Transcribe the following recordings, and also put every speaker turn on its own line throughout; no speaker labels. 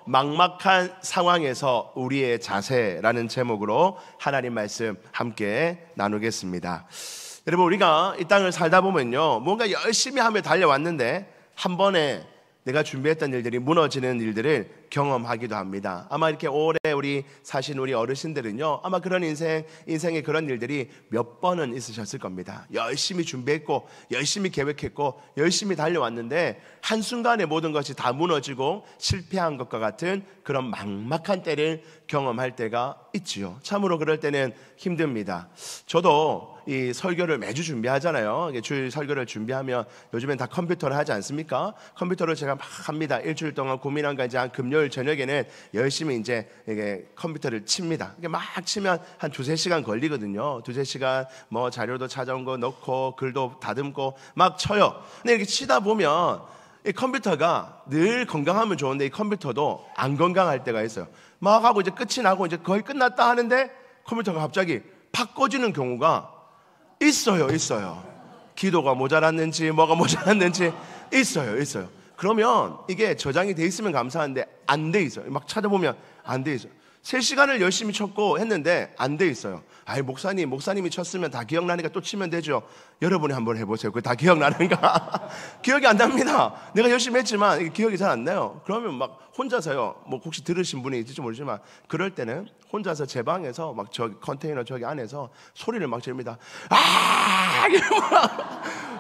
막막한 상황에서 우리의 자세라는 제목으로 하나님 말씀 함께 나누겠습니다. 여러분, 우리가 이 땅을 살다 보면요, 뭔가 열심히 하며 달려왔는데 한 번에 내가 준비했던 일들이 무너지는 일들을 경험하기도 합니다. 아마 이렇게 오래 우리 사신 우리 어르신들은요, 아마 그런 인생의 그런 일들이 몇 번은 있으셨을 겁니다. 열심히 준비했고 열심히 계획했고 열심히 달려왔는데 한순간에 모든 것이 다 무너지고 실패한 것과 같은 그런 막막한 때를 경험할 때가 있지요. 참으로 그럴 때는 힘듭니다. 저도 이 설교를 매주 준비하잖아요. 주일 설교를 준비하면 요즘엔 다 컴퓨터로 하지 않습니까? 컴퓨터로 제가 막 합니다. 일주일 동안 고민한 거 이제 한 금요일 저녁에는 열심히 이제 이게 컴퓨터를 칩니다. 이게 막 치면 한 2-3시간 걸리거든요. 2-3시간 뭐 자료도 찾아온 거 넣고 글도 다듬고 막 쳐요. 근데 이렇게 치다 보면 이 컴퓨터가 늘 건강하면 좋은데 이 컴퓨터도 안 건강할 때가 있어요. 막 하고 이제 끝이 나고 이제 거의 끝났다 하는데 컴퓨터가 갑자기 팍 꺼지는 경우가 있어요. 기도가 모자랐는지 뭐가 모자랐는지 있어요. 그러면 이게 저장이 돼 있으면 감사한데 안 돼 있어요. 막 찾아보면 안 돼 있어요. 3시간을 열심히 쳤고 했는데 안 돼 있어요. 아이, 목사님이 쳤으면 다 기억나니까 또 치면 되죠. 여러분이 한번 해보세요. 그게 다 기억나는가? 기억이 안 납니다. 내가 열심히 했지만 이게 기억이 잘 안 나요. 그러면 막 혼자서요, 뭐 혹시 들으신 분이 있을지 모르지만 그럴 때는 혼자서 제 방에서 막 저기 컨테이너 저기 안에서 소리를 막 지릅니다.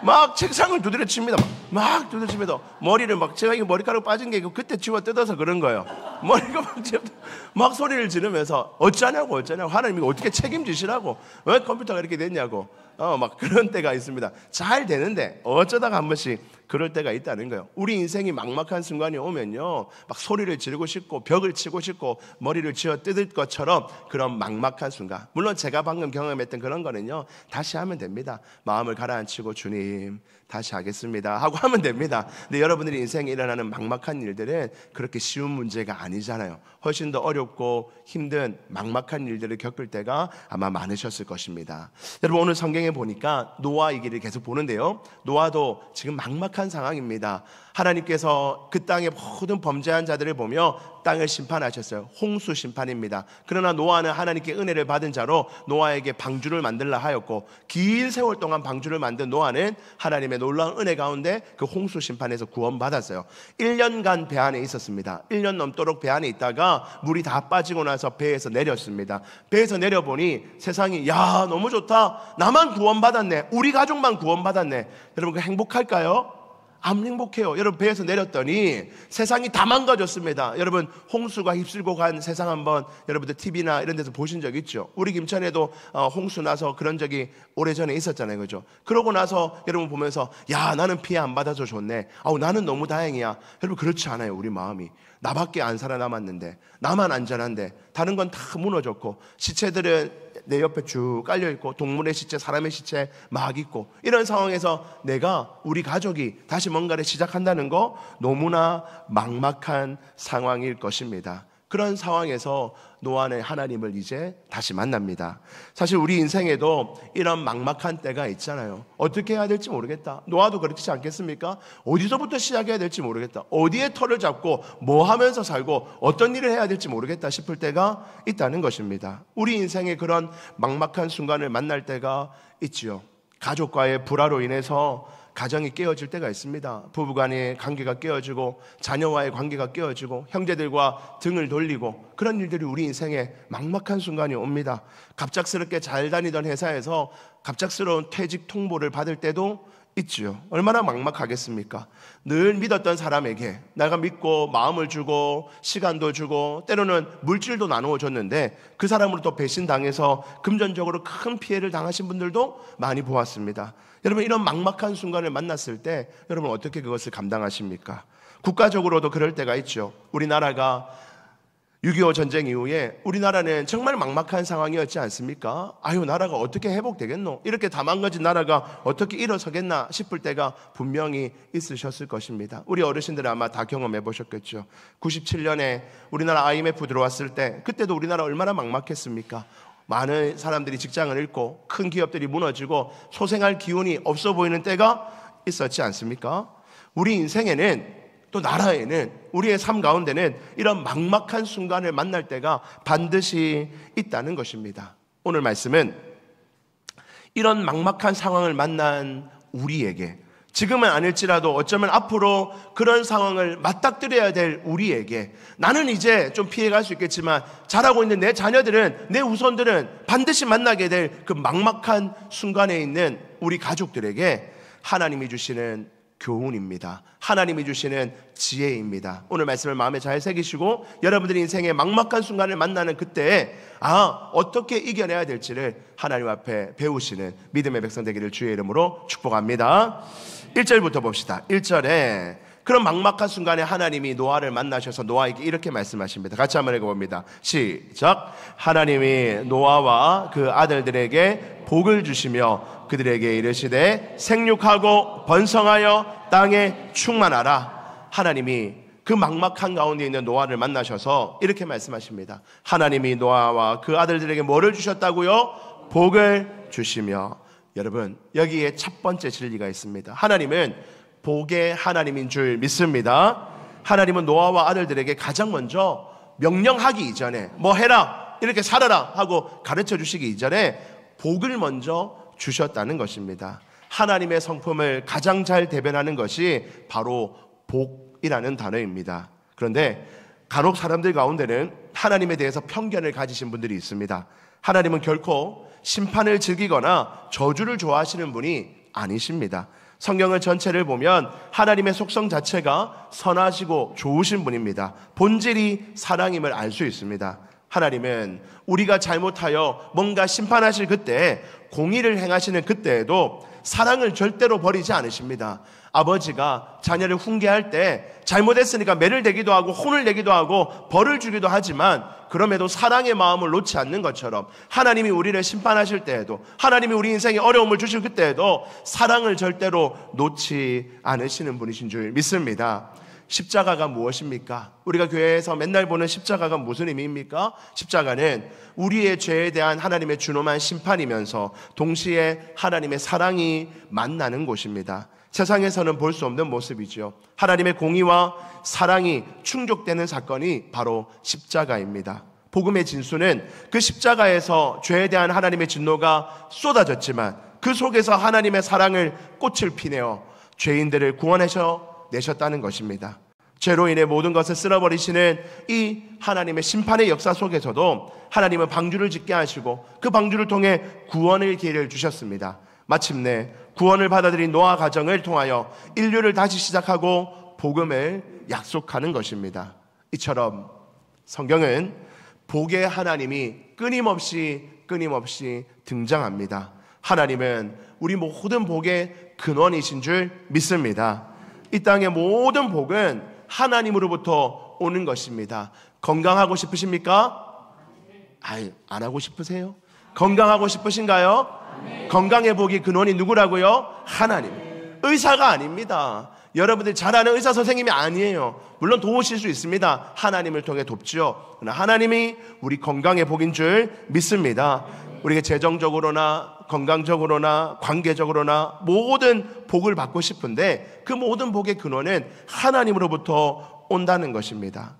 막 책상을 두드려 칩니다. 막 두드려 치면서 머리를 막, 제가 이게 머리카락 빠진 게 그때 집어 뜯어서 그런 거예요. 머리가 막 소리를 지르면서 어쩌냐고 하나님 이거 어떻게 책임지시라고, 왜 컴퓨터가 이렇게 됐냐고 막 그런 때가 있습니다. 잘 되는데 어쩌다가 한 번씩 그럴 때가 있다는 거예요. 우리 인생이 막막한 순간이 오면요, 막 소리를 지르고 싶고 벽을 치고 싶고 머리를 쥐어 뜯을 것처럼 그런 막막한 순간, 물론 제가 방금 경험했던 그런 거는요, 다시 하면 됩니다. 마음을 가라앉히고 주님 다시 하겠습니다 하고 하면 됩니다. 근데 여러분들의 인생에 일어나는 막막한 일들은 그렇게 쉬운 문제가 아니잖아요. 훨씬 더 어렵고 힘든 막막한 일들을 겪을 때가 아마 많으셨을 것입니다. 여러분, 오늘 성경에 보니까 노아 얘기를 계속 보는데요, 노아도 지금 막막한 상황입니다. 하나님께서 그 땅의 모든 범죄한 자들을 보며 땅을 심판하셨어요. 홍수 심판입니다. 그러나 노아는 하나님께 은혜를 받은 자로 노아에게 방주를 만들라 하였고, 긴 세월 동안 방주를 만든 노아는 하나님의 놀라운 은혜 가운데 그 홍수 심판에서 구원받았어요. 1년간 배 안에 있었습니다. 1년 넘도록 배 안에 있다가 물이 다 빠지고 나서 배에서 내렸습니다. 배에서 내려보니 세상이, 야, 너무 좋다, 나만 구원받았네, 우리 가족만 구원받았네. 여러분, 그 행복할까요? 안 행복해요. 여러분, 배에서 내렸더니 세상이 다 망가졌습니다. 여러분, 홍수가 휩쓸고 간 세상 한번 여러분들 TV나 이런 데서 보신 적 있죠? 우리 김천에도 홍수 나서 그런 적이 오래전에 있었잖아요. 그죠? 그러고 나서 여러분 보면서, 야, 나는 피해 안 받아서 좋네, 나는 너무 다행이야. 여러분, 그렇지 않아요. 우리 마음이 나밖에 안 살아남았는데, 나만 안전한데 다른 건 다 무너졌고, 시체들은 내 옆에 쭉 깔려있고, 동물의 시체, 사람의 시체 막 있고, 이런 상황에서 내가, 우리 가족이 다시 뭔가를 시작한다는 거 너무나 막막한 상황일 것입니다. 그런 상황에서 노아는 하나님을 이제 다시 만납니다. 사실 우리 인생에도 이런 막막한 때가 있잖아요. 어떻게 해야 될지 모르겠다. 노아도 그렇지 않겠습니까? 어디서부터 시작해야 될지 모르겠다. 어디에 털을 잡고 뭐 하면서 살고 어떤 일을 해야 될지 모르겠다 싶을 때가 있다는 것입니다. 우리 인생에 그런 막막한 순간을 만날 때가 있지요. 가족과의 불화로 인해서 가정이 깨어질 때가 있습니다. 부부간의 관계가 깨어지고, 자녀와의 관계가 깨어지고, 형제들과 등을 돌리고, 그런 일들이 우리 인생에 막막한 순간이 옵니다. 갑작스럽게 잘 다니던 회사에서 갑작스러운 퇴직 통보를 받을 때도 있지요. 얼마나 막막하겠습니까? 늘 믿었던 사람에게 내가 믿고 마음을 주고 시간도 주고 때로는 물질도 나누어 줬는데 그 사람으로부터 배신당해서 금전적으로 큰 피해를 당하신 분들도 많이 보았습니다. 여러분, 이런 막막한 순간을 만났을 때 여러분 어떻게 그것을 감당하십니까? 국가적으로도 그럴 때가 있죠. 우리나라가 6.25 전쟁 이후에 우리나라는 정말 막막한 상황이었지 않습니까? 아유, 나라가 어떻게 회복되겠노? 이렇게 다 망가진 나라가 어떻게 일어서겠나 싶을 때가 분명히 있으셨을 것입니다. 우리 어르신들은 아마 다 경험해 보셨겠죠. 97년에 우리나라 IMF 들어왔을 때, 그때도 우리나라 얼마나 막막했습니까? 많은 사람들이 직장을 잃고 큰 기업들이 무너지고 소생할 기운이 없어 보이는 때가 있었지 않습니까? 우리 인생에는 또 나라에는, 우리의 삶 가운데는 이런 막막한 순간을 만날 때가 반드시 있다는 것입니다. 오늘 말씀은 이런 막막한 상황을 만난 우리에게, 지금은 아닐지라도 어쩌면 앞으로 그런 상황을 맞닥뜨려야 될 우리에게, 나는 이제 좀 피해갈 수 있겠지만 자라고 있는 내 자녀들은, 내 후손들은 반드시 만나게 될 그 막막한 순간에 있는 우리 가족들에게 하나님이 주시는 교훈입니다. 하나님이 주시는 지혜입니다. 오늘 말씀을 마음에 잘 새기시고 여러분들이 인생의 막막한 순간을 만나는 그때에 어떻게 이겨내야 될지를 하나님 앞에 배우시는 믿음의 백성 되기를 주의 이름으로 축복합니다. 1절부터 봅시다. 1절에 그런 막막한 순간에 하나님이 노아를 만나셔서 노아에게 이렇게 말씀하십니다. 같이 한번 읽어봅니다. 시작. 하나님이 노아와 그 아들들에게 복을 주시며 그들에게 이르시되 생육하고 번성하여 땅에 충만하라. 하나님이 그 막막한 가운데 있는 노아를 만나셔서 이렇게 말씀하십니다. 하나님이 노아와 그 아들들에게 뭐를 주셨다고요? 복을 주시며. 여러분, 여기에 첫 번째 진리가 있습니다. 하나님은 복의 하나님인 줄 믿습니다. 하나님은 노아와 아들들에게 가장 먼저 명령하기 이전에 뭐 해라, 이렇게 살아라 하고 가르쳐 주시기 이전에 복을 먼저 주셨다는 것입니다. 하나님의 성품을 가장 잘 대변하는 것이 바로 복이라는 단어입니다. 그런데 간혹 사람들 가운데는 하나님에 대해서 편견을 가지신 분들이 있습니다. 하나님은 결코 심판을 즐기거나 저주를 좋아하시는 분이 아니십니다. 성경을 전체를 보면 하나님의 속성 자체가 선하시고 좋으신 분입니다. 본질이 사랑임을 알 수 있습니다. 하나님은 우리가 잘못하여 뭔가 심판하실 그때, 공의를 행하시는 그때에도 사랑을 절대로 버리지 않으십니다. 아버지가 자녀를 훈계할 때 잘못했으니까 매를 대기도 하고 혼을 내기도 하고 벌을 주기도 하지만 그럼에도 사랑의 마음을 놓지 않는 것처럼 하나님이 우리를 심판하실 때에도, 하나님이 우리 인생에 어려움을 주실 그때에도 사랑을 절대로 놓지 않으시는 분이신 줄 믿습니다. 십자가가 무엇입니까? 우리가 교회에서 맨날 보는 십자가가 무슨 의미입니까? 십자가는 우리의 죄에 대한 하나님의 준엄한 심판이면서 동시에 하나님의 사랑이 만나는 곳입니다. 세상에서는 볼 수 없는 모습이죠. 하나님의 공의와 사랑이 충족되는 사건이 바로 십자가입니다. 복음의 진수는 그 십자가에서 죄에 대한 하나님의 진노가 쏟아졌지만 그 속에서 하나님의 사랑을 꽃을 피내어 죄인들을 구원하셔내셨다는 것입니다. 죄로 인해 모든 것을 쓸어버리시는 이 하나님의 심판의 역사 속에서도 하나님은 방주를 짓게 하시고 그 방주를 통해 구원의 기회를 주셨습니다. 마침내 구원을 받아들인 노아 가정을 통하여 인류를 다시 시작하고 복음을 약속하는 것입니다. 이처럼 성경은 복의 하나님이 끊임없이 등장합니다. 하나님은 우리 모든 복의 근원이신 줄 믿습니다. 이 땅의 모든 복은 하나님으로부터 오는 것입니다. 건강하고 싶으십니까? 안 하고 싶으세요? 건강하고 싶으신가요? 건강의 복이 근원이 누구라고요? 하나님. 의사가 아닙니다. 여러분들이 잘 아는 의사 선생님이 아니에요. 물론 도우실 수 있습니다. 하나님을 통해 돕죠. 그러나 하나님이 우리 건강의 복인 줄 믿습니다. 우리가 재정적으로나 건강적으로나 관계적으로나 모든 복을 받고 싶은데 그 모든 복의 근원은 하나님으로부터 온다는 것입니다.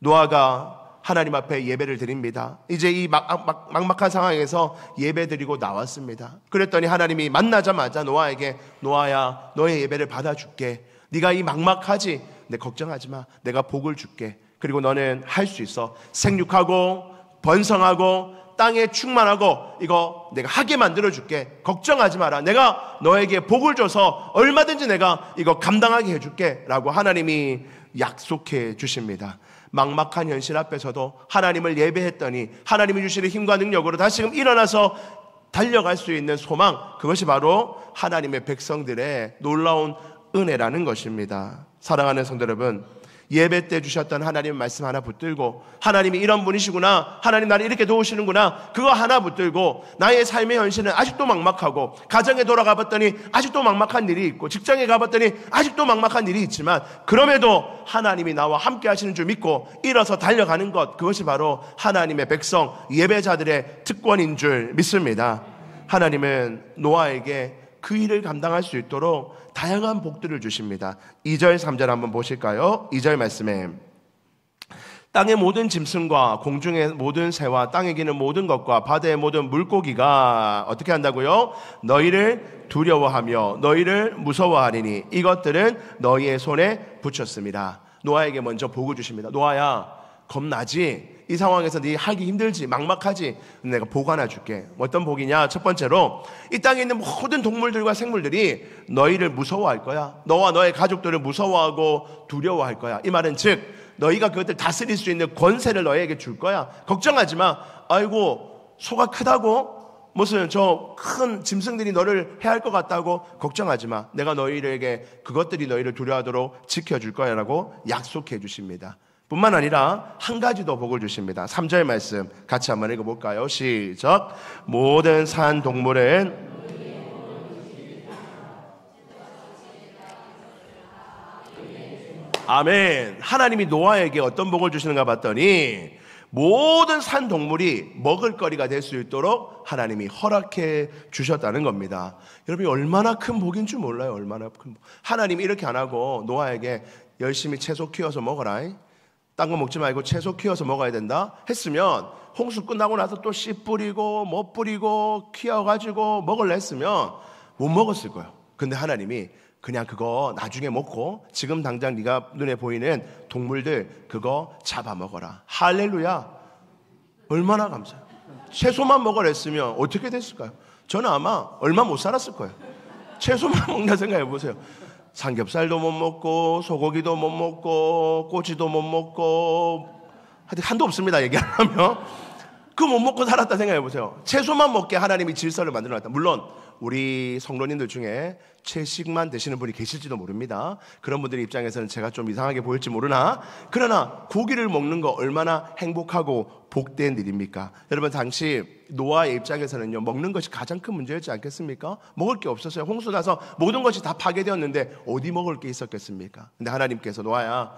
노아가 하나님 앞에 예배를 드립니다. 이제 이 막막한 상황에서 예배 드리고 나왔습니다. 그랬더니 하나님이 만나자마자 노아에게, 노아야, 너의 예배를 받아줄게. 네가 이 막막하지? 네, 걱정하지 마. 내가 복을 줄게. 그리고 너는 할 수 있어. 생육하고 번성하고 땅에 충만하고 이거 내가 하게 만들어줄게. 걱정하지 마라. 내가 너에게 복을 줘서 얼마든지 내가 이거 감당하게 해줄게 라고 하나님이 약속해 주십니다. 막막한 현실 앞에서도 하나님을 예배했더니 하나님이 주시는 힘과 능력으로 다시금 일어나서 달려갈 수 있는 소망, 그것이 바로 하나님의 백성들의 놀라운 은혜라는 것입니다. 사랑하는 성도 여러분, 예배 때 주셨던 하나님의 말씀 하나 붙들고, 하나님이 이런 분이시구나, 하나님 나를 이렇게 도우시는구나, 그거 하나 붙들고 나의 삶의 현실은 아직도 막막하고, 가정에 돌아가 봤더니 아직도 막막한 일이 있고, 직장에 가봤더니 아직도 막막한 일이 있지만 그럼에도 하나님이 나와 함께 하시는 줄 믿고 일어서 달려가는 것, 그것이 바로 하나님의 백성 예배자들의 특권인 줄 믿습니다. 하나님은 노아에게 그 일을 감당할 수 있도록 다양한 복들을 주십니다. 2절 3절 한번 보실까요? 2절 말씀에 땅의 모든 짐승과 공중의 모든 새와 땅에 기는 모든 것과 바다의 모든 물고기가 어떻게 한다고요? 너희를 두려워하며 너희를 무서워하리니 이것들은 너희의 손에 붙였습니다. 노아에게 먼저 복을 주십니다. 노아야, 겁나지? 이 상황에서 네 하기 힘들지? 막막하지? 내가 복 하나 줄게. 어떤 복이냐? 첫 번째로 이 땅에 있는 모든 동물들과 생물들이 너희를 무서워할 거야. 너와 너의 가족들을 무서워하고 두려워할 거야. 이 말은 즉 너희가 그것들 다스릴 수 있는 권세를 너희에게 줄 거야. 걱정하지 마. 아이고 소가 크다고? 무슨 저 큰 짐승들이 너를 해할 것 같다고? 걱정하지 마. 내가 너희에게 그것들이 너희를 두려워하도록 지켜줄 거야 라고 약속해 주십니다. 뿐만 아니라 한 가지 더 복을 주십니다. 3절 말씀 같이 한번 읽어볼까요? 시작. 모든 산 동물은 아멘. 하나님이 노아에게 어떤 복을 주시는가 봤더니 모든 산 동물이 먹을거리가 될 수 있도록 하나님이 허락해 주셨다는 겁니다. 여러분이 얼마나 큰 복인 줄 몰라요. 얼마나 큰 복. 하나님이 이렇게 안 하고 노아에게 열심히 채소 키워서 먹어라. 딴 거 먹지 말고 채소 키워서 먹어야 된다 했으면 홍수 끝나고 나서 또 씨 뿌리고 뭐 뿌리고 키워가지고 먹을래 했으면 못 먹었을 거예요. 근데 하나님이 그냥 그거 나중에 먹고 지금 당장 네가 눈에 보이는 동물들 그거 잡아먹어라. 할렐루야. 얼마나 감사해요. 채소만 먹으라 했으면 어떻게 됐을까요? 저는 아마 얼마 못 살았을 거예요. 채소만 먹는다 생각해 보세요. 삼겹살도 못 먹고 소고기도 못 먹고 꼬치도 못 먹고 하여튼 한도 없습니다. 얘기하면 그거 못 먹고 살았다 생각해 보세요. 채소만 먹게 하나님이 질서를 만들어놨다. 물론 우리 성도님들 중에 채식만 드시는 분이 계실지도 모릅니다. 그런 분들 입장에서는 제가 좀 이상하게 보일지 모르나 그러나 고기를 먹는 거 얼마나 행복하고 복된 일입니까? 여러분 당시 노아의 입장에서는요 먹는 것이 가장 큰 문제였지 않겠습니까? 먹을 게 없었어요. 홍수 나서 모든 것이 다 파괴되었는데 어디 먹을 게 있었겠습니까? 근데 하나님께서 노아야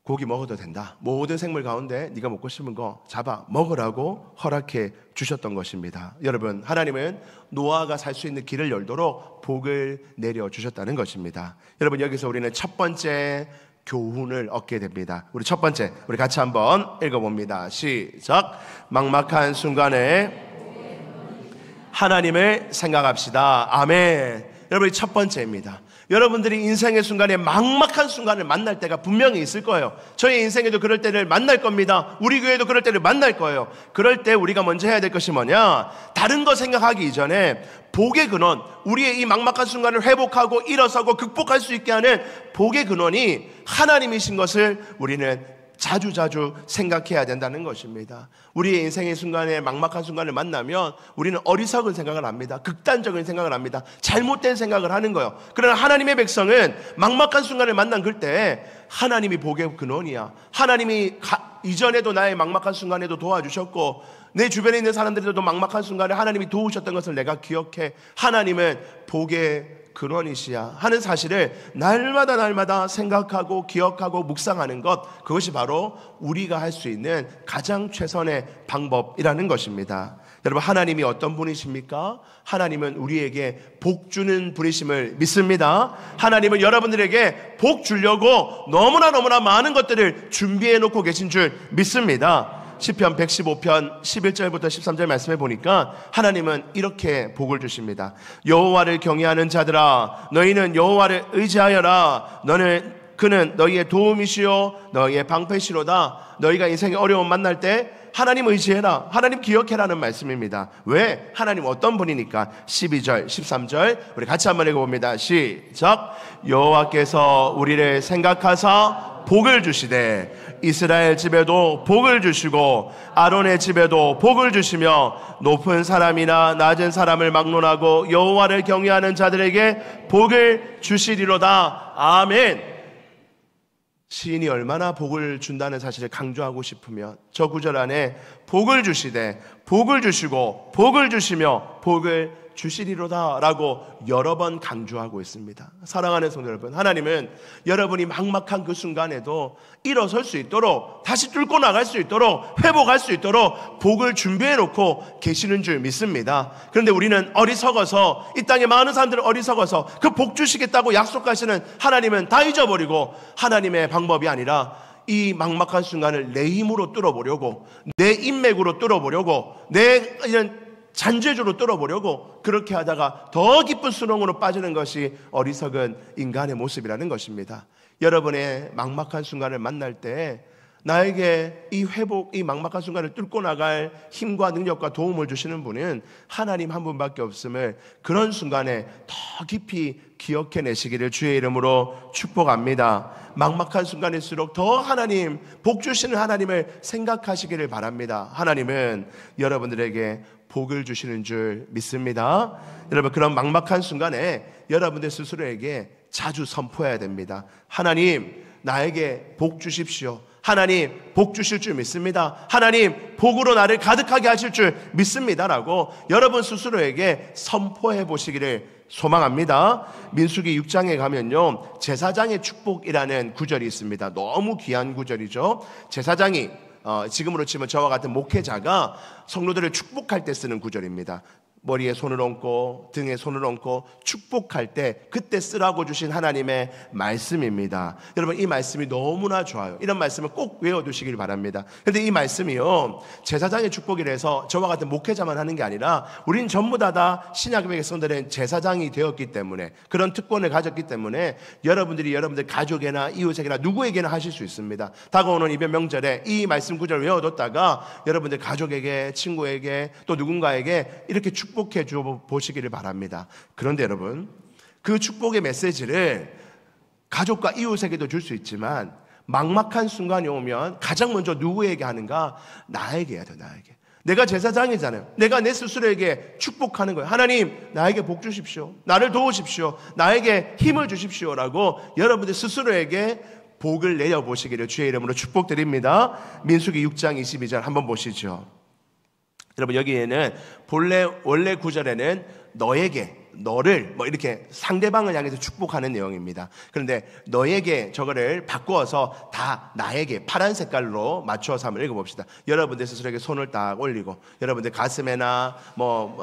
고기 먹어도 된다. 모든 생물 가운데 네가 먹고 싶은 거 잡아 먹으라고 허락해 주셨던 것입니다. 여러분 하나님은 노아가 살 수 있는 길을 열도록 복을 내려주셨다는 것입니다. 여러분 여기서 우리는 첫 번째 교훈을 얻게 됩니다. 우리 첫 번째 우리 같이 한번 읽어봅니다. 시작. 막막한 순간에 하나님을 생각합시다. 아멘. 여러분 첫 번째입니다. 여러분들이 인생의 순간에 막막한 순간을 만날 때가 분명히 있을 거예요. 저희 인생에도 그럴 때를 만날 겁니다. 우리 교회도 그럴 때를 만날 거예요. 그럴 때 우리가 먼저 해야 될 것이 뭐냐? 다른 거 생각하기 이전에 복의 근원, 우리의 이 막막한 순간을 회복하고 일어서고 극복할 수 있게 하는 복의 근원이 하나님이신 것을 우리는 자주자주 생각해야 된다는 것입니다. 우리의 인생의 순간에 막막한 순간을 만나면 우리는 어리석은 생각을 합니다. 극단적인 생각을 합니다. 잘못된 생각을 하는 거예요. 그러나 하나님의 백성은 막막한 순간을 만난 그때 하나님이 복의 근원이야. 하나님이 이전에도 나의 막막한 순간에도 도와주셨고 내 주변에 있는 사람들에도 막막한 순간에 하나님이 도우셨던 것을 내가 기억해. 하나님은 복의 근원이시야 하는 사실을 날마다 생각하고 기억하고 묵상하는 것, 그것이 바로 우리가 할 수 있는 가장 최선의 방법이라는 것입니다. 여러분 하나님이 어떤 분이십니까? 하나님은 우리에게 복 주는 분이심을 믿습니다. 하나님은 여러분들에게 복 주려고 너무나 많은 것들을 준비해 놓고 계신 줄 믿습니다. 시편 115편 11절부터 13절 말씀해 보니까 하나님은 이렇게 복을 주십니다. 여호와를 경외하는 자들아 너희는 여호와를 의지하여라. 그는 너희의 도움이시요 너희의 방패시로다. 너희가 인생의 어려움 만날 때 하나님 의지해라. 하나님 기억해라는 말씀입니다. 왜? 하나님 어떤 분이니까. 12절 13절 우리 같이 한번 읽어봅니다. 시작. 여호와께서 우리를 생각하사 복을 주시되 이스라엘 집에도 복을 주시고 아론의 집에도 복을 주시며 높은 사람이나 낮은 사람을 막론하고 여호와를 경외하는 자들에게 복을 주시리로다. 아멘. 시인이 얼마나 복을 준다는 사실을 강조하고 싶으면 저 구절 안에 복을 주시되 복을 주시고 복을 주시며 복을 주시리로다 라고 여러 번 강조하고 있습니다. 사랑하는 성도 여러분, 하나님은 여러분이 막막한 그 순간에도 일어설 수 있도록, 다시 뚫고 나갈 수 있도록, 회복할 수 있도록 복을 준비해 놓고 계시는 줄 믿습니다. 그런데 우리는 어리석어서, 이 땅에 많은 사람들은 어리석어서 그 복 주시겠다고 약속하시는 하나님은 다 잊어버리고, 하나님의 방법이 아니라 이 막막한 순간을 내 힘으로 뚫어보려고, 내 인맥으로 뚫어보려고, 내 이런 잔재주로 뚫어보려고 그렇게 하다가 더 깊은 수렁으로 빠지는 것이 어리석은 인간의 모습이라는 것입니다. 여러분의 막막한 순간을 만날 때 나에게 이 회복, 이 막막한 순간을 뚫고 나갈 힘과 능력과 도움을 주시는 분은 하나님 한 분밖에 없음을 그런 순간에 더 깊이 기억해내시기를 주의 이름으로 축복합니다. 막막한 순간일수록 더 하나님, 복 주시는 하나님을 생각하시기를 바랍니다. 하나님은 여러분들에게 복을 주시는 줄 믿습니다. 여러분, 그런 막막한 순간에 여러분들 스스로에게 자주 선포해야 됩니다. 하나님, 나에게 복 주십시오. 하나님, 복 주실 줄 믿습니다. 하나님, 복으로 나를 가득하게 하실 줄 믿습니다라고 여러분 스스로에게 선포해 보시기를 소망합니다. 민수기 6장에 가면요, 제사장의 축복이라는 구절이 있습니다. 너무 귀한 구절이죠. 제사장이 지금으로 치면 저와 같은 목회자가 성도들을 축복할 때 쓰는 구절입니다. 머리에 손을 얹고 등에 손을 얹고 축복할 때 그때 쓰라고 주신 하나님의 말씀입니다. 여러분, 이 말씀이 너무나 좋아요. 이런 말씀을 꼭 외워두시길 바랍니다. 그런데 이 말씀이요, 제사장의 축복이라서 저와 같은 목회자만 하는 게 아니라 우리는 전부 다 신약의 백성들은 제사장이 되었기 때문에, 그런 특권을 가졌기 때문에 여러분들이 여러분들 가족에나 이웃에게나 누구에게나 하실 수 있습니다. 다가오는 이번 명절에 이 말씀 구절을 외워뒀다가 여러분들 가족에게, 친구에게, 또 누군가에게 이렇게 축복해 줘 보시기를 바랍니다. 그런데 여러분, 그 축복의 메시지를 가족과 이웃에게도 줄 수 있지만 막막한 순간이 오면 가장 먼저 누구에게 하는가? 나에게 해야 돼. 나에게. 내가 제사장이잖아요. 내가 내 스스로에게 축복하는 거예요. 하나님, 나에게 복 주십시오. 나를 도우십시오. 나에게 힘을 주십시오라고 여러분들 스스로에게 복을 내려보시기를 주의 이름으로 축복드립니다. 민수기 6장 22절 한번 보시죠. 여러분, 여기에는 원래 구절에는 너에게, 너를 이렇게 상대방을 향해서 축복하는 내용입니다. 그런데 너에게 저거를 바꾸어서 다 나에게 파란 색깔로 맞추어서 한번 읽어봅시다. 여러분들 스스로에게 손을 딱 올리고, 여러분들 가슴에나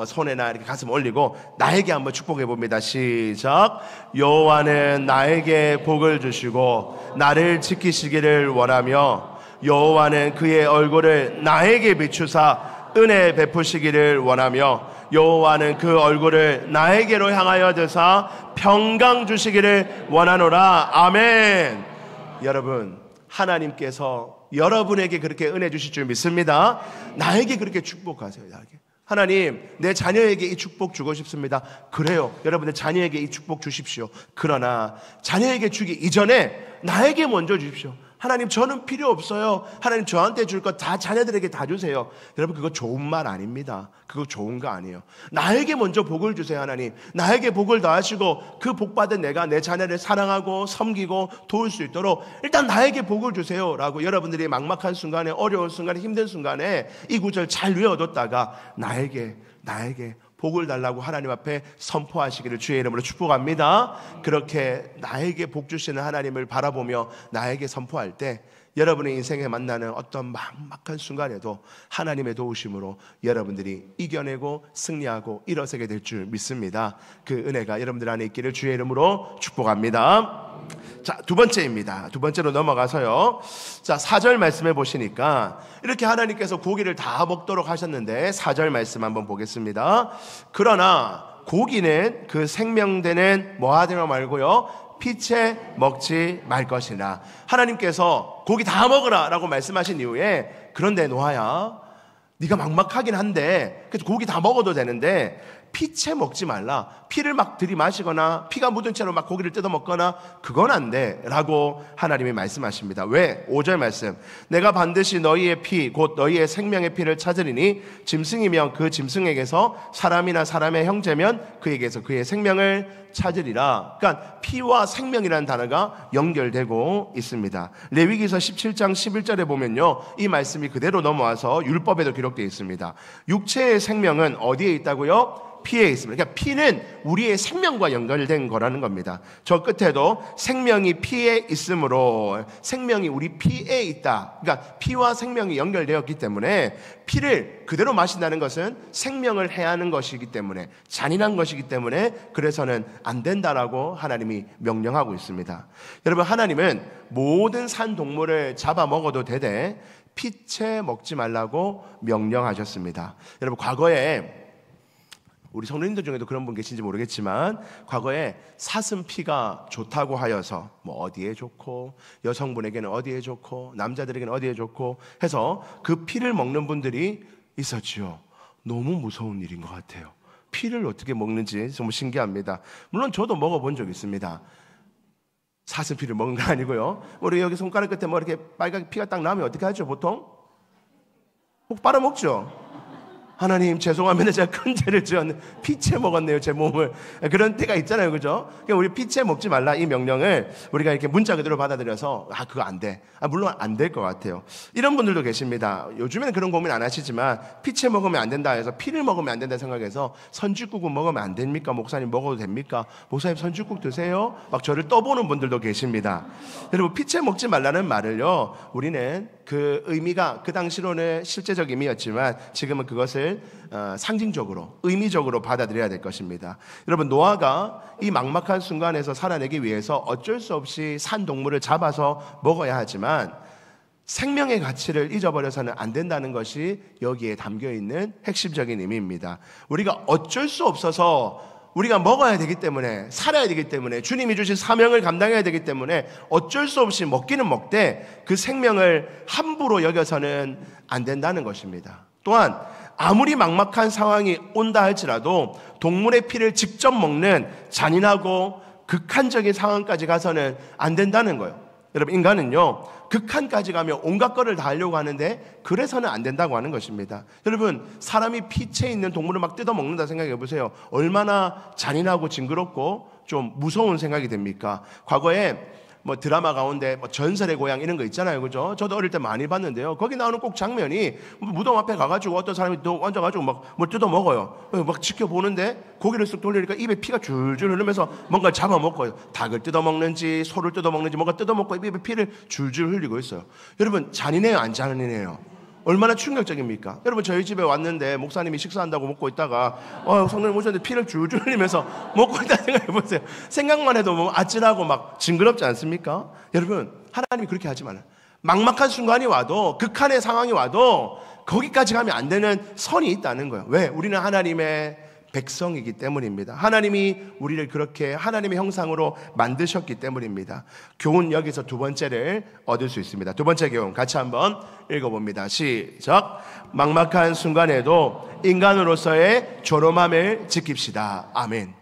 손에나 이렇게 가슴 올리고 나에게 한번 축복해 봅니다. 시작. 여호와는 나에게 복을 주시고 나를 지키시기를 원하며 여호와는 그의 얼굴을 나에게 비추사 은혜 베푸시기를 원하며 여호와는 그 얼굴을 나에게로 향하여 드사 평강 주시기를 원하노라. 아멘. 여러분, 하나님께서 여러분에게 그렇게 은혜 주실 줄 믿습니다. 나에게 그렇게 축복하세요. 나에게. 하나님, 내 자녀에게 이 축복 주고 싶습니다. 그래요. 여러분들 자녀에게 이 축복 주십시오. 그러나 자녀에게 주기 이전에 나에게 먼저 주십시오. 하나님, 저는 필요 없어요. 하나님, 저한테 줄 것 다 자녀들에게 다 주세요. 여러분, 그거 좋은 말 아닙니다. 그거 좋은 거 아니에요. 나에게 먼저 복을 주세요. 하나님, 나에게 복을 더하시고 그 복 받은 내가 내 자녀를 사랑하고 섬기고 도울 수 있도록 일단 나에게 복을 주세요 라고 여러분들이 막막한 순간에, 어려운 순간에, 힘든 순간에 이 구절 잘 외워뒀다가 나에게 복을 달라고 하나님 앞에 선포하시기를 주의 이름으로 축복합니다. 그렇게 나에게 복 주시는 하나님을 바라보며 나에게 선포할 때 여러분의 인생에 만나는 어떤 막막한 순간에도 하나님의 도우심으로 여러분들이 이겨내고 승리하고 일어서게 될 줄 믿습니다. 그 은혜가 여러분들 안에 있기를 주의 이름으로 축복합니다. 자, 두 번째입니다. 두 번째로 넘어가서요. 자, 4절 말씀해 보시니까 이렇게 하나님께서 고기를 다 먹도록 하셨는데 4절 말씀 한번 보겠습니다. 그러나 고기는 그 생명되는 뭐 하더라 말고요, 피채 먹지 말 것이라. 하나님께서 고기 다 먹으라 라고 말씀하신 이후에, 그런데 노아야, 네가 막막하긴 한데 그래서 고기 다 먹어도 되는데 피채 먹지 말라. 피를 막 들이마시거나 피가 묻은 채로 막 고기를 뜯어 먹거나 그건 안 돼 라고 하나님이 말씀하십니다. 왜? 5절 말씀. 내가 반드시 너희의 피 곧 너희의 생명의 피를 찾으리니 짐승이면 그 짐승에게서, 사람이나 사람의 형제면 그에게서 그의 생명을 찾으리라. 그러니까 피와 생명이라는 단어가 연결되고 있습니다. 레위기서 17장 11절에 보면요, 이 말씀이 그대로 넘어와서 율법에도 기록되어 있습니다. 육체의 생명은 어디에 있다고요? 피에 있습니다. 그러니까 피는 우리의 생명과 연결된 거라는 겁니다. 저 끝에도 생명이 피에 있으므로, 생명이 우리 피에 있다. 그러니까 피와 생명이 연결되었기 때문에 피를 그대로 마신다는 것은 생명을 해하는 것이기 때문에, 잔인한 것이기 때문에 그래서는 안 된다라고 하나님이 명령하고 있습니다. 여러분, 하나님은 모든 산 동물을 잡아 먹어도 되되 피채 먹지 말라고 명령하셨습니다. 여러분, 과거에 우리 성도님들 중에도 그런 분 계신지 모르겠지만, 과거에 사슴피가 좋다고 하여서 뭐 어디에 좋고, 여성분에게는 어디에 좋고, 남자들에게는 어디에 좋고 해서 그 피를 먹는 분들이 있었지요. 너무 무서운 일인 것 같아요. 피를 어떻게 먹는지 정말 신기합니다. 물론 저도 먹어본 적 있습니다. 사슴피를 먹은 거 아니고요. 우리 여기 손가락 끝에 뭐 이렇게 빨갛게 피가 딱 나면 어떻게 하죠? 보통 꼭 빨아먹죠. 하나님 죄송합니다. 제가 큰 죄를 지었네. 피채 먹었네요, 제 몸을. 그런 때가 있잖아요, 그죠? 그러니까 우리 피채 먹지 말라, 이 명령을 우리가 이렇게 문자 그대로 받아들여서 그거 안 돼. 물론 안 될 것 같아요. 이런 분들도 계십니다. 요즘에는 그런 고민 안 하시지만 피채 먹으면 안 된다 해서, 피를 먹으면 안 된다 생각해서 선지국은 먹으면 안 됩니까? 목사님 먹어도 됩니까? 목사님 선지국 드세요? 막 저를 떠보는 분들도 계십니다. 여러분, 피채 먹지 말라는 말을요, 우리는 그 의미가 그 당시로는 실제적 의미였지만 지금은 그것을 상징적으로, 의미적으로 받아들여야 될 것입니다. 여러분, 노아가 이 막막한 순간에서 살아내기 위해서 어쩔 수 없이 산 동물을 잡아서 먹어야 하지만 생명의 가치를 잊어버려서는 안 된다는 것이 여기에 담겨있는 핵심적인 의미입니다. 우리가 어쩔 수 없어서 우리가 먹어야 되기 때문에, 살아야 되기 때문에, 주님이 주신 사명을 감당해야 되기 때문에 어쩔 수 없이 먹기는 먹되 그 생명을 함부로 여겨서는 안 된다는 것입니다. 또한 아무리 막막한 상황이 온다 할지라도 동물의 피를 직접 먹는 잔인하고 극한적인 상황까지 가서는 안 된다는 거예요. 여러분, 인간은요, 극한까지 가면 온갖 거를 다 하려고 하는데 그래서는 안 된다고 하는 것입니다. 여러분, 사람이 피채 있는 동물을 막 뜯어먹는다 생각해 보세요. 얼마나 잔인하고 징그럽고 좀 무서운 생각이 됩니까? 과거에 뭐 드라마 가운데 뭐 전설의 고향 이런 거 있잖아요, 그죠? 저도 어릴 때 많이 봤는데요. 거기 나오는 꼭 장면이 무덤 앞에 가가지고 어떤 사람이 또 앉아가지고 막 뭘 뜯어 먹어요. 막 지켜보는데 고개를 쑥 돌리니까 입에 피가 줄줄 흐르면서 뭔가를 잡아먹고요. 닭을 뜯어 먹는지 소를 뜯어 먹는지 뭔가 뜯어 먹고 입에 피를 줄줄 흘리고 있어요. 여러분, 잔인해요, 안 잔인해요? 얼마나 충격적입니까? 여러분, 저희 집에 왔는데 목사님이 식사한다고 먹고 있다가 성도님 오셨는데 피를 줄줄 흘리면서 먹고 있다 생각해보세요. 생각만 해도 뭐 아찔하고 막 징그럽지 않습니까? 여러분, 하나님이 그렇게 하지 말아요. 막막한 순간이 와도, 극한의 상황이 와도 거기까지 가면 안 되는 선이 있다는 거예요. 왜? 우리는 하나님의 백성이기 때문입니다. 하나님이 우리를 그렇게 하나님의 형상으로 만드셨기 때문입니다. 교훈, 여기서 두 번째를 얻을 수 있습니다. 두 번째 교훈 같이 한번 읽어봅니다. 시작. 막막한 순간에도 인간으로서의 존엄함을 지킵시다. 아멘.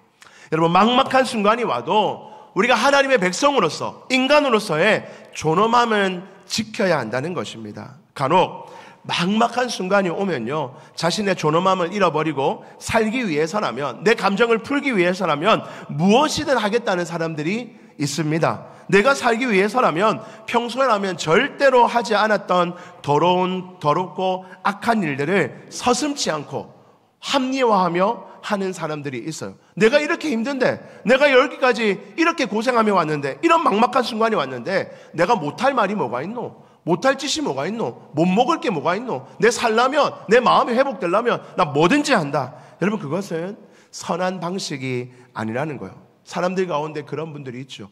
여러분, 막막한 순간이 와도 우리가 하나님의 백성으로서, 인간으로서의 존엄함은 지켜야 한다는 것입니다. 간혹 막막한 순간이 오면요, 자신의 존엄함을 잃어버리고 살기 위해서라면, 내 감정을 풀기 위해서라면 무엇이든 하겠다는 사람들이 있습니다. 내가 살기 위해서라면, 평소라면 절대로 하지 않았던 더럽고 악한 일들을 서슴지 않고 합리화하며 하는 사람들이 있어요. 내가 이렇게 힘든데, 내가 여기까지 이렇게 고생하며 왔는데, 이런 막막한 순간이 왔는데 내가 못할 말이 뭐가 있노? 못할 짓이 뭐가 있노? 못 먹을 게 뭐가 있노? 내 살려면, 내 마음이 회복되려면 나 뭐든지 한다. 여러분, 그것은 선한 방식이 아니라는 거예요. 사람들 가운데 그런 분들이 있죠.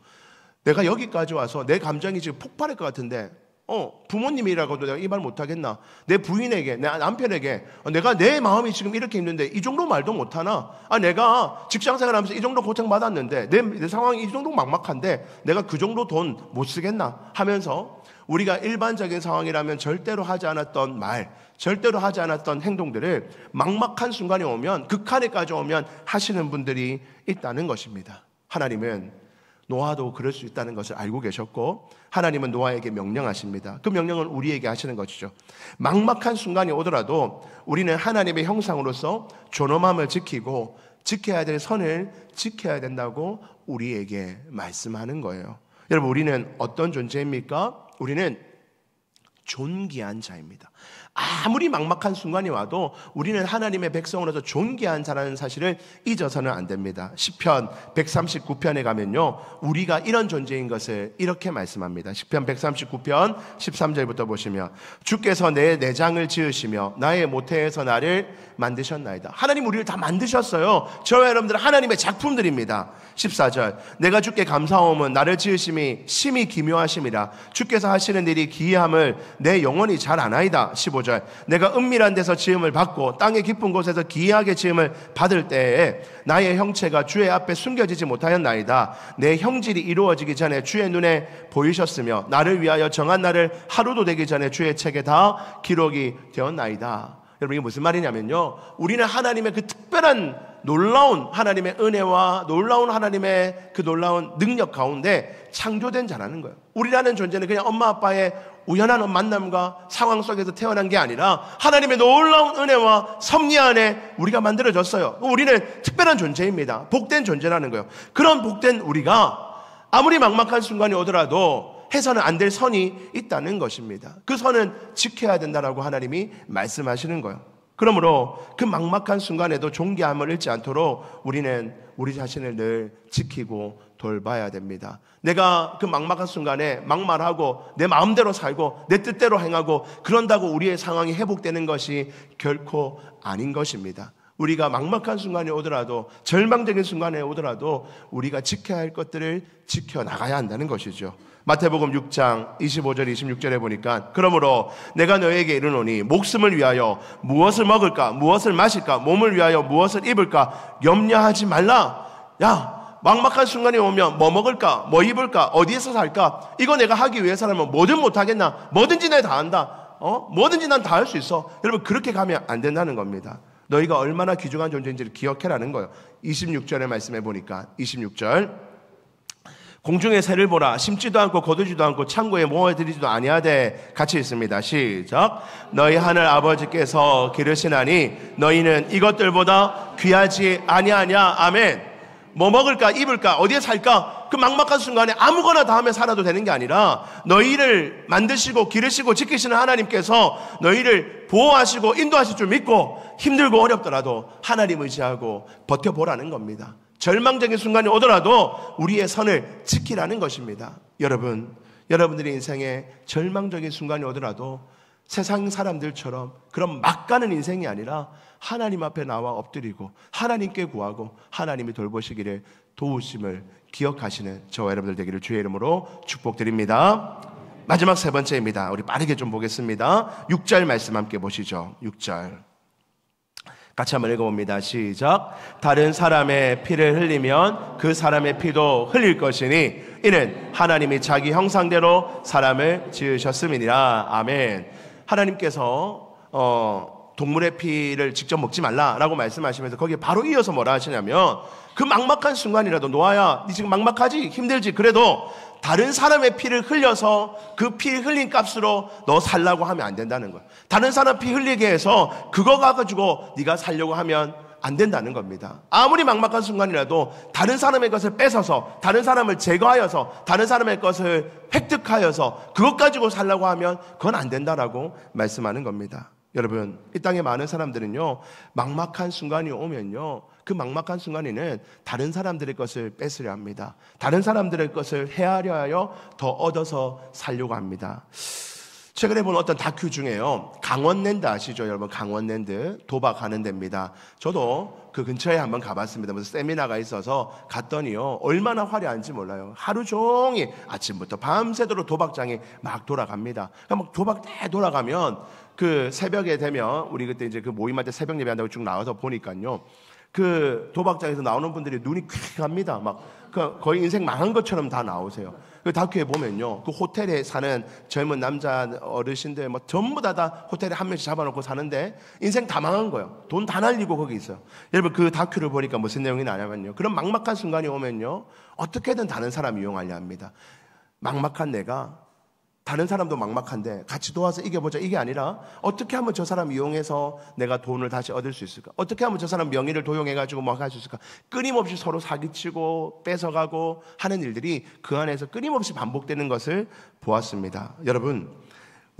내가 여기까지 와서 내 감정이 지금 폭발할 것 같은데 부모님이라고도 내가 이 말 못하겠나? 내 부인에게, 내 남편에게 내가 내 마음이 지금 이렇게 힘든데 이 정도 말도 못하나? 내가 직장생활 하면서 이 정도 고생받았는데 내 상황이 이 정도 막막한데 내가 그 정도 돈 못 쓰겠나? 하면서 우리가 일반적인 상황이라면 절대로 하지 않았던 말, 절대로 하지 않았던 행동들을 막막한 순간이 오면, 극한에까지 오면 하시는 분들이 있다는 것입니다. 하나님은 노아도 그럴 수 있다는 것을 알고 계셨고, 하나님은 노아에게 명령하십니다. 그 명령은 우리에게 하시는 것이죠. 막막한 순간이 오더라도 우리는 하나님의 형상으로서 존엄함을 지키고 지켜야 될 선을 지켜야 된다고 우리에게 말씀하는 거예요. 여러분, 우리는 어떤 존재입니까? 우리는 존귀한 자입니다. 아무리 막막한 순간이 와도 우리는 하나님의 백성으로서 존귀한 자라는 사실을 잊어서는 안 됩니다. 시편 139편에 가면요, 우리가 이런 존재인 것을 이렇게 말씀합니다. 시편 139편 13절부터 보시면, 주께서 내 내장을 지으시며 나의 모태에서 나를 만드셨나이다. 하나님 우리를 다 만드셨어요. 저와 여러분들은 하나님의 작품들입니다. 14절, 내가 주께 감사함은 나를 지으심이 심히 기묘하심이라. 주께서 하시는 일이 기이함을 내 영혼이 잘 아나이다. 15절, 내가 은밀한 데서 지음을 받고 땅의 깊은 곳에서 기이하게 지음을 받을 때에 나의 형체가 주의 앞에 숨겨지지 못하였나이다. 내 형질이 이루어지기 전에 주의 눈에 보이셨으며 나를 위하여 정한 날을 하루도 되기 전에 주의 책에 다 기록이 되었나이다. 여러분, 이게 무슨 말이냐면요, 우리는 하나님의 그 특별한 놀라운 하나님의 은혜와 놀라운 하나님의 그 놀라운 능력 가운데 창조된 자라는 거예요. 우리라는 존재는 그냥 엄마 아빠의 우연한 만남과 상황 속에서 태어난 게 아니라 하나님의 놀라운 은혜와 섭리 안에 우리가 만들어졌어요. 우리는 특별한 존재입니다. 복된 존재라는 거예요. 그런 복된 우리가 아무리 막막한 순간이 오더라도 해서는 안 될 선이 있다는 것입니다. 그 선은 지켜야 된다라고 하나님이 말씀하시는 거예요. 그러므로 그 막막한 순간에도 존귀함을 잃지 않도록 우리는 우리 자신을 늘 지키고 돌봐야 됩니다. 내가 그 막막한 순간에 막말하고 내 마음대로 살고 내 뜻대로 행하고 그런다고 우리의 상황이 회복되는 것이 결코 아닌 것입니다. 우리가 막막한 순간이 오더라도, 절망적인 순간에 오더라도 우리가 지켜야 할 것들을 지켜나가야 한다는 것이죠. 마태복음 6장 25절 26절에 보니까, 그러므로 내가 너에게 이르노니 목숨을 위하여 무엇을 먹을까 무엇을 마실까 몸을 위하여 무엇을 입을까 염려하지 말라. 야, 막막한 순간이 오면 뭐 먹을까 뭐 입을까 어디에서 살까, 이거 내가 하기 위해서라면 뭐든 못하겠나? 뭐든지 내가 다 한다. 뭐든지 난 다 할 수 있어. 여러분, 그렇게 가면 안 된다는 겁니다. 너희가 얼마나 귀중한 존재인지를 기억해라는 거예요. 26절의 말씀해 보니까, 26절, 공중의 새를 보라. 심지도 않고 거두지도 않고 창고에 모아들이지도 아니하되 같이 있습니다. 시작. 너희 하늘 아버지께서 기르시나니 너희는 이것들보다 귀하지 아니하냐. 아멘. 뭐 먹을까 입을까 어디에 살까, 그 막막한 순간에 아무거나 다 하며 살아도 되는 게 아니라 너희를 만드시고 기르시고 지키시는 하나님께서 너희를 보호하시고 인도하실 줄 믿고 힘들고 어렵더라도 하나님 의지하고 버텨보라는 겁니다. 절망적인 순간이 오더라도 우리의 선을 지키라는 것입니다. 여러분들의 인생에 절망적인 순간이 오더라도 세상 사람들처럼 그런 막 가는 인생이 아니라 하나님 앞에 나와 엎드리고 하나님께 구하고 하나님이 돌보시기를 도우심을 기억하시는 저와 여러분들 되기를 주의 이름으로 축복드립니다. 마지막 세 번째입니다. 우리 빠르게 좀 보겠습니다. 6절 말씀 함께 보시죠. 6절 같이 한번 읽어봅니다. 시작. 다른 사람의 피를 흘리면 그 사람의 피도 흘릴 것이니 이는 하나님이 자기 형상대로 사람을 지으셨음이니라. 아멘. 하나님께서 동물의 피를 직접 먹지 말라라고 말씀하시면서 거기에 바로 이어서 뭐라 하시냐면, 그 막막한 순간이라도 노아야, 니 지금 막막하지? 힘들지? 그래도 다른 사람의 피를 흘려서 그 피 흘린 값으로 너 살라고 하면 안 된다는 거야. 다른 사람 피 흘리게 해서 그거 가지고 네가 살려고 하면 안 된다는 겁니다. 아무리 막막한 순간이라도 다른 사람의 것을 뺏어서, 다른 사람을 제거하여서, 다른 사람의 것을 획득하여서 그것 가지고 살라고 하면 그건 안 된다라고 말씀하는 겁니다. 여러분, 이 땅에 많은 사람들은요, 막막한 순간이 오면요, 그 막막한 순간에는 다른 사람들의 것을 뺏으려 합니다. 다른 사람들의 것을 헤아려 하여 더 얻어서 살려고 합니다. 최근에 본 어떤 다큐 중에요, 강원랜드 아시죠? 여러분, 강원랜드 도박하는 데입니다. 저도 그 근처에 한번 가봤습니다. 무슨 세미나가 있어서 갔더니요, 얼마나 화려한지 몰라요. 하루 종일 아침부터 밤새도록 도박장이 막 돌아갑니다. 막 도박 다 돌아가면 그 새벽에 되면, 우리 그때 이제 그 모임할 때 새벽 예배한다고 쭉 나와서 보니까요, 그 도박장에서 나오는 분들이 눈이 퀵합니다. 막 거의 인생 망한 것처럼 다 나오세요. 그 다큐에 보면요, 그 호텔에 사는 젊은 남자 어르신들 뭐 전부 다 호텔에 한 명씩 잡아놓고 사는데 인생 다 망한 거예요. 돈 다 날리고 거기 있어요. 여러분, 그 다큐를 보니까 무슨 내용이 나냐면요, 그런 막막한 순간이 오면요, 어떻게든 다른 사람 이용하려 합니다. 막막한 내가, 다른 사람도 막막한데 같이 도와서 이겨보자, 이게 아니라 어떻게 하면 저 사람 이용해서 내가 돈을 다시 얻을 수 있을까? 어떻게 하면 저 사람 명의를 도용해가지고 뭐 할 수 있을까? 끊임없이 서로 사기치고 뺏어가고 하는 일들이 그 안에서 끊임없이 반복되는 것을 보았습니다. 여러분,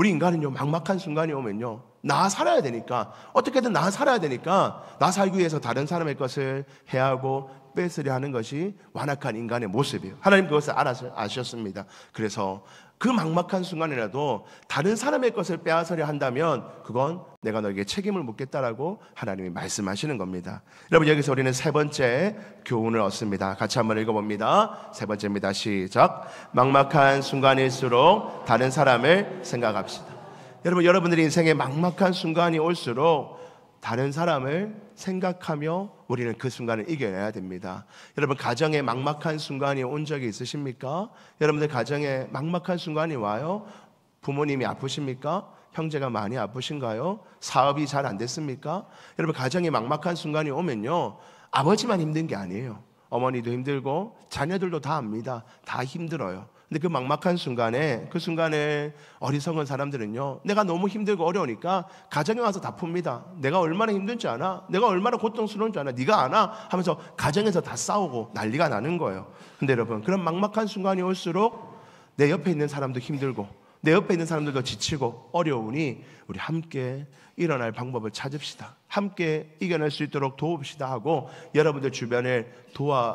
우리 인간은요, 막막한 순간이 오면요, 나 살아야 되니까, 어떻게든 나 살아야 되니까 나 살기 위해서 다른 사람의 것을 해하고 뺏으려 하는 것이 완악한 인간의 모습이에요. 하나님 그것을 아셨습니다. 그래서 그 막막한 순간이라도 다른 사람의 것을 빼앗으려 한다면 그건 내가 너에게 책임을 묻겠다라고 하나님이 말씀하시는 겁니다. 여러분, 여기서 우리는 세 번째 교훈을 얻습니다. 같이 한번 읽어봅니다. 세 번째입니다. 시작. 막막한 순간일수록 다른 사람을 생각합시다. 여러분, 여러분들의 인생에 막막한 순간이 올수록 다른 사람을 생각하며 우리는 그 순간을 이겨내야 됩니다. 여러분, 가정에 막막한 순간이 온 적이 있으십니까? 여러분들 가정에 막막한 순간이 와요? 부모님이 아프십니까? 형제가 많이 아프신가요? 사업이 잘 안 됐습니까? 여러분, 가정에 막막한 순간이 오면요, 아버지만 힘든 게 아니에요. 어머니도 힘들고 자녀들도 다 압니다. 다 힘들어요. 근데 그 막막한 순간에, 그 순간에 어리석은 사람들은요, 내가 너무 힘들고 어려우니까 가정에 와서 다 풉니다. 내가 얼마나 힘든지 아나? 내가 얼마나 고통스러운지 아나? 네가 아나? 하면서 가정에서 다 싸우고 난리가 나는 거예요. 근데 여러분, 그런 막막한 순간이 올수록 내 옆에 있는 사람도 힘들고 내 옆에 있는 사람들도 지치고 어려우니 우리 함께 일어날 방법을 찾읍시다. 함께 이겨낼 수 있도록 도웁시다 하고 여러분들 주변을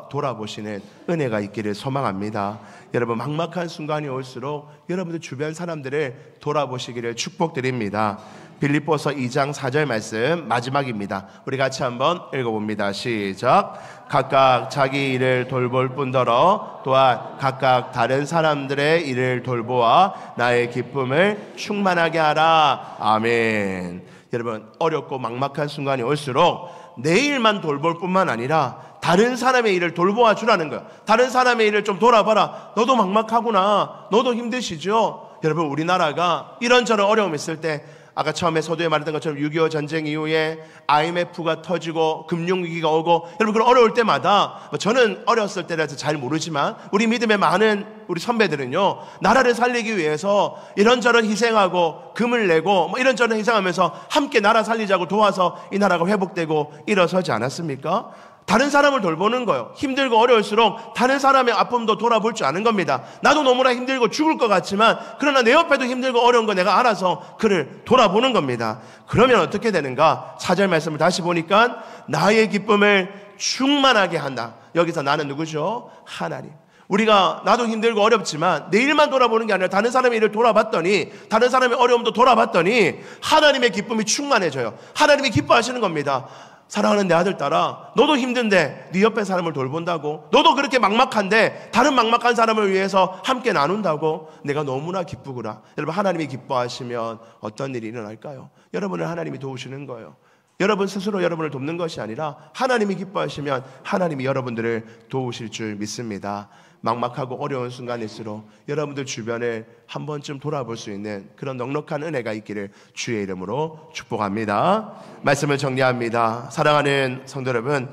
돌아보시는 은혜가 있기를 소망합니다. 여러분, 막막한 순간이 올수록 여러분들 주변 사람들을 돌아보시기를 축복드립니다. 빌립보서 2장 4절 말씀 마지막입니다. 우리 같이 한번 읽어봅니다. 시작. 각각 자기 일을 돌볼 뿐더러 또한 각각 다른 사람들의 일을 돌보아 나의 기쁨을 충만하게 하라. 아멘. 여러분, 어렵고 막막한 순간이 올수록 내 일만 돌볼 뿐만 아니라 다른 사람의 일을 돌보아 주라는 거예요. 다른 사람의 일을 좀 돌아봐라. 너도 막막하구나. 너도 힘드시죠? 여러분, 우리나라가 이런저런 어려움이 있을 때, 아까 처음에 서두에 말했던 것처럼 6.25 전쟁 이후에 IMF가 터지고 금융위기가 오고, 여러분, 그런 어려울 때마다, 저는 어렸을 때라서 잘 모르지만 우리 믿음의 많은 우리 선배들은요, 나라를 살리기 위해서 이런저런 희생하고 금을 내고 이런저런 희생하면서 함께 나라 살리자고 도와서 이 나라가 회복되고 일어서지 않았습니까? 다른 사람을 돌보는 거예요. 힘들고 어려울수록 다른 사람의 아픔도 돌아볼 줄 아는 겁니다. 나도 너무나 힘들고 죽을 것 같지만 그러나 내 옆에도 힘들고 어려운 거 내가 알아서 그를 돌아보는 겁니다. 그러면 어떻게 되는가? 4절 말씀을 다시 보니까 나의 기쁨을 충만하게 한다. 여기서 나는 누구죠? 하나님. 우리가 나도 힘들고 어렵지만 내 일만 돌아보는 게 아니라 다른 사람의 일을 돌아봤더니, 다른 사람의 어려움도 돌아봤더니 하나님의 기쁨이 충만해져요. 하나님이 기뻐하시는 겁니다. 사랑하는 내 아들, 딸아, 너도 힘든데 네 옆에 사람을 돌본다고, 너도 그렇게 막막한데 다른 막막한 사람을 위해서 함께 나눈다고, 내가 너무나 기쁘구나. 여러분, 하나님이 기뻐하시면 어떤 일이 일어날까요? 여러분을 하나님이 도우시는 거예요. 여러분 스스로 여러분을 돕는 것이 아니라 하나님이 기뻐하시면 하나님이 여러분들을 도우실 줄 믿습니다. 막막하고 어려운 순간일수록 여러분들 주변을 한 번쯤 돌아볼 수 있는 그런 넉넉한 은혜가 있기를 주의 이름으로 축복합니다. 말씀을 정리합니다. 사랑하는 성도 여러분,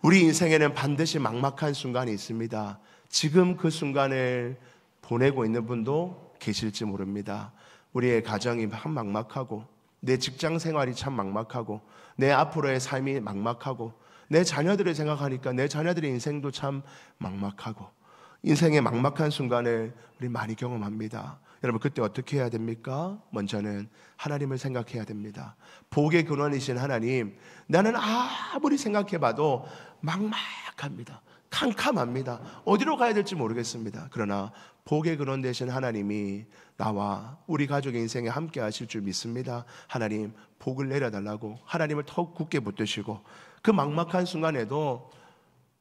우리 인생에는 반드시 막막한 순간이 있습니다. 지금 그 순간을 보내고 있는 분도 계실지 모릅니다. 우리의 가정이 참 막막하고, 내 직장 생활이 참 막막하고, 내 앞으로의 삶이 막막하고, 내 자녀들을 생각하니까 내 자녀들의 인생도 참 막막하고, 인생의 막막한 순간을 우리 많이 경험합니다. 여러분, 그때 어떻게 해야 됩니까? 먼저는 하나님을 생각해야 됩니다. 복의 근원이신 하나님, 나는 아무리 생각해봐도 막막합니다. 캄캄합니다. 어디로 가야 될지 모르겠습니다. 그러나 복의 근원 되신 하나님이 나와 우리 가족의 인생에 함께 하실 줄 믿습니다. 하나님, 복을 내려달라고 하나님을 더욱 굳게 붙드시고, 그 막막한 순간에도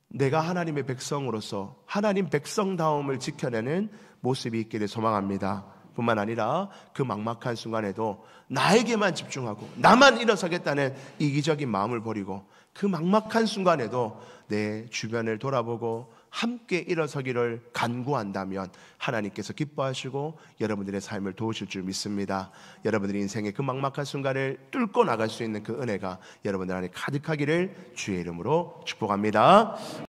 내가 하나님의 백성으로서 하나님 백성다움을 지켜내는 모습이 있기를 소망합니다. 뿐만 아니라 그 막막한 순간에도 나에게만 집중하고 나만 일어서겠다는 이기적인 마음을 버리고, 그 막막한 순간에도 내 주변을 돌아보고 함께 일어서기를 간구한다면 하나님께서 기뻐하시고 여러분들의 삶을 도우실 줄 믿습니다. 여러분들의 인생의 그 막막한 순간을 뚫고 나갈 수 있는 그 은혜가 여러분들 안에 가득하기를 주의 이름으로 축복합니다.